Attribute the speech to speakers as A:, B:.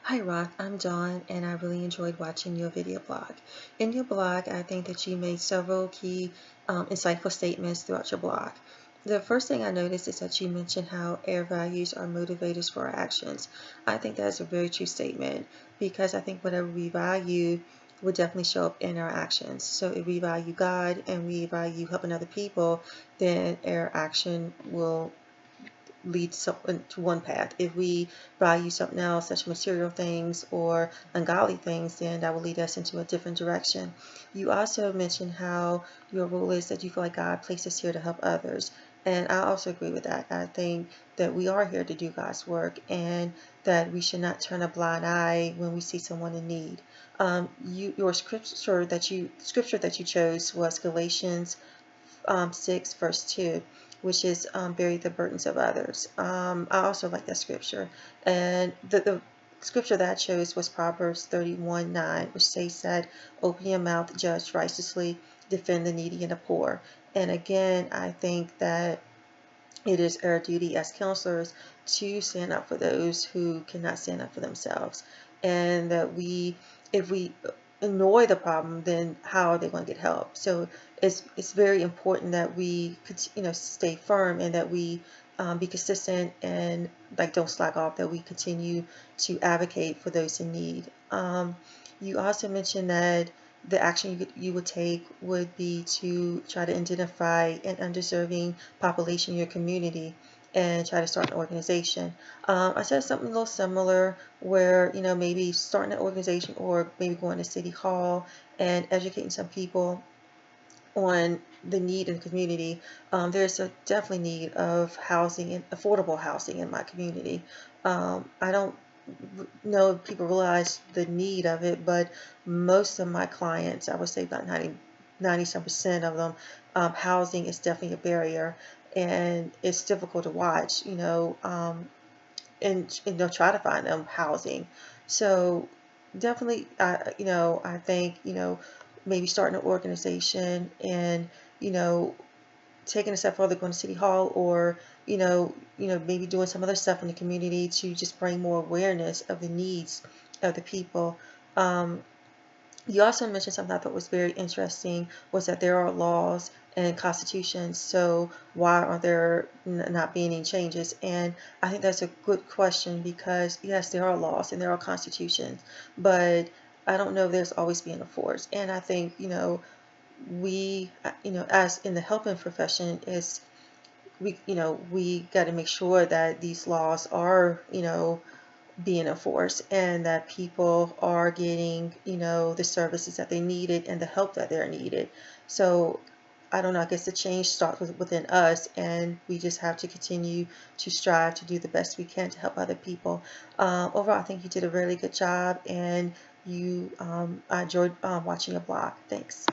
A: Hi Roth, I'm Dawn and I really enjoyed watching your video blog. In your blog, I think that you made several key insightful statements throughout your blog. The first thing I noticed is that you mentioned how our values are motivators for our actions. I think that's a very true statement because I think whatever we value will definitely show up in our actions. So if we value God and we value helping other people, then our action will lead someone to one path. If we value something else, such material things or ungodly things, then that will lead us into a different direction. You also mentioned how your role is that you feel like God placed us here to help others. And I also agree with that. I think that we are here to do God's work and that we should not turn a blind eye when we see someone in need. Your scripture that you chose was Galatians 6 verse 2, which is bear the burdens of others. I also like that scripture. And the scripture that I chose was Proverbs 31:9, which says that open your mouth, judge righteously, defend the needy and the poor. And again, I think that it is our duty as counselors to stand up for those who cannot stand up for themselves. And that if we ignore the problem, then how are they going to get help? So it's very important that we stay firm and that we be consistent and like don't slack off, that we continue to advocate for those in need. You also mentioned that the action you would take would be to try to identify an undeserving population in your community and try to start an organization. I said something a little similar where, maybe starting an organization or maybe going to City Hall and educating some people on the need in the community. There's a definitely need of housing and affordable housing in my community. I don't know if people realize the need of it, but most of my clients, I would say about 90% of them, housing is definitely a barrier, and it's difficult to watch, and they'll try to find them housing. So definitely, I think, maybe starting an organization and, you know, taking a step further, going to City Hall or, maybe doing some other stuff in the community to just bring more awareness of the needs of the people. Um, you also mentioned something I thought was very interesting, was that there are laws and constitutions, so why are there not being any changes? And I think that's a good question because yes, there are laws and there are constitutions, but I don't know if there's always being enforced. And I think, we, as in the helping profession, is we got to make sure that these laws are, being enforced and that people are getting, the services that they needed and the help that they're needed. So I don't know, I guess the change starts within us, and we just have to continue to strive to do the best we can to help other people. Overall, I think you did a really good job, and I enjoyed watching your blog. Thanks.